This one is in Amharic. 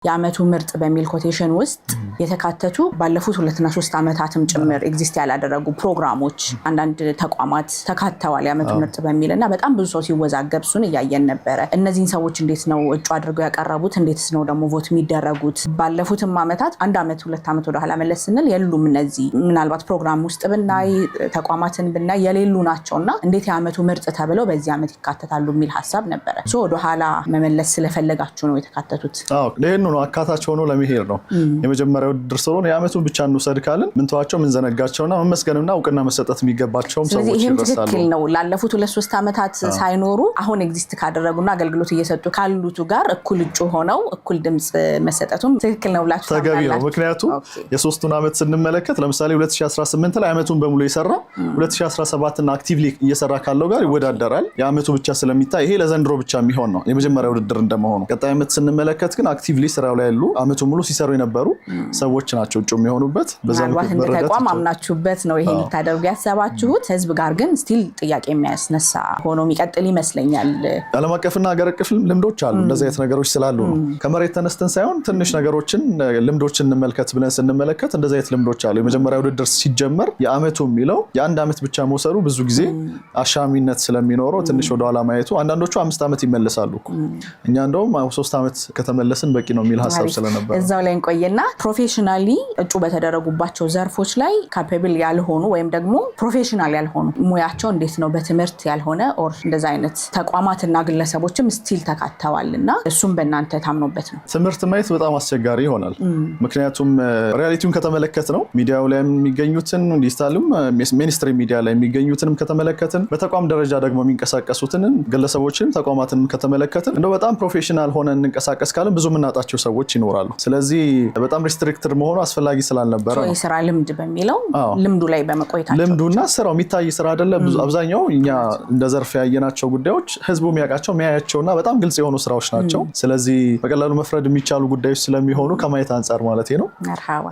የአመቱ ምርጥ በሚል ኮቴሽን ውስጥ የተካተቱ ባለፉት 2 እና 3 አመታትም ጭምር ኤግዚስት ያላደረጉ ፕሮግራሞች አንዳንድ ተቋማት ተካተዋል የአመቱ ምርጥ በሚልና በጣም ብዙ ሰው ሲወዛገብ ሱን ያያየን ነበር። እነዚህን ሰዎች እንዴት ነው እጩ አድርገው ያቀረቡት? እንዴትስ ነው ደግሞ ቮት የሚደረጉት? ባለፉትም አመታት 1 አመት 2 አመት ወደ ኋላ መለስ ስንል የሉም። እነዚህ ምናልባት ፕሮግራም ውስጥ ብናይ ተቋማትን ብናይ የሌሉ ናቸውና እንዴት የአመቱ ምርጥ ተብለው በዚህ አመት ይካተታሉ የሚል ሐሳብ ነበር። ወደ ኋላ መመለስ ስለፈለጋችሁ ነው የተካተቱት? ነው አካታች ሆኖ ለመሄድ ነው። የመጀመሪያው ውድድር ስለሆነ የአመቱን ብቻ እንውሰድ ካልን ምንተዋቸው ምን ዘነጋቸውና መመስገንና እውቅና መሰጠት የሚገባቸው ሰዎች ይረሳሉ። ትክክል ነው። ላለፉት 2-3 አመታት ሳይኖሩ አሁን ኤግዚስት ካደረጉና አገልግሎት እየሰጡ ካሉቱ ጋር እኩል እጩ ሆነው እኩል ድምጽ መሰጠቱም ትክክል ነው ብላችሁ ተገቢ ነው። ምክንያቱም የሶስቱን አመት ስንመለከት ለምሳሌ 2018 ላይ አመቱን በሙሉ የሰራ 2017 እና አክቲቭሊ እየሰራ ካለው ጋር ይወዳደራል። የአመቱ ብቻ ስለሚታይ ይሄ ለዘንድሮ ብቻ የሚሆን ነው የመጀመሪያው ውድድር እንደመሆኑ። ቀጣይ አመት ስንመለከት ግን አክቲቭሊ ስራው ላይ ያሉ አመቱ ሙሉ ሲሰሩ የነበሩ ሰዎች ናቸው እጩ የሚሆኑበት። በዛልኩት ተቋም አምናችሁበት ነው ይሄን ልታደርጉ ያሰባችሁት። ህዝብ ጋር ግን ስቲል ጥያቄ የሚያስነሳ ሆኖ የሚቀጥል ይመስለኛል። ዓለም አቀፍና ሀገር አቀፍ ልምዶች አሉ። እንደዚህ አይነት ነገሮች ስላሉ ነው ከመሬት ተነስተን ሳይሆን ትንሽ ነገሮችን ልምዶችን እንመልከት ብለን ስንመለከት እንደዚህ አይነት ልምዶች አሉ። የመጀመሪያው ውድድር ሲጀመር የአመቱ የሚለው የ1 አመት ብቻ መውሰዱ ብዙ ጊዜ አሻሚነት ስለሚኖረው ትንሽ ወደ ኋላ ማየቱ አንዳንዶቹ 5 አመት ይመለሳሉ። እኛ እንደውም 3 አመት ከተመለስን በቂ ነው የሚል ሐሳብ ስለነበር እዛው ላይ እንቆይና ፕሮፌሽናሊ እጩ በተደረጉባቸው ዘርፎች ላይ ካፓብል ያልሆኑ ወይም ደግሞ ፕሮፌሽናል ያልሆኑ ሙያቸው እንዴት ነው በትምህርት ያልሆነ ኦር እንደዛ አይነት ተቋማትና ግለሰቦችም ስቲል ተካተዋልና እሱም በእናንተ ታምኖበት ነው? ትምህርት ማየት በጣም አስቸጋሪ ይሆናል። ምክንያቱም ሪያሊቲውን ከተመለከት ነው ሚዲያው ላይ የሚገኙትን ዲጂታልም ሜንስትሪም ሚዲያ ላይ የሚገኙትንም ከተመለከትን በተቋም ደረጃ ደግሞ የሚንቀሳቀሱትን ግለሰቦችን ተቋማትን ከተመለከትን እንደው በጣም ፕሮፌሽናል ሆነን እንንቀሳቀስ ካለን ብዙ የምናጣቸው ሰዎች ይኖራሉ። ስለዚህ በጣም ሪስትሪክትድ መሆኑ አስፈላጊ ስላልነበረ ነው። የሥራ ልምድ በሚለው ልምዱ ላይ በመቆየታቸው ልምዱና ስራው የሚታይ ስራ አይደለም። አብዛኛው እኛ እንደ ዘርፍ ያየናቸው ጉዳዮች ህዝቡ የሚያውቃቸው የሚያያቸውና በጣም ግልጽ የሆኑ ስራዎች ናቸው። ስለዚህ በቀላሉ መፍረድ የሚቻሉ ጉዳዮች ስለሚሆኑ ከማየት አንፃር ማለት ነው።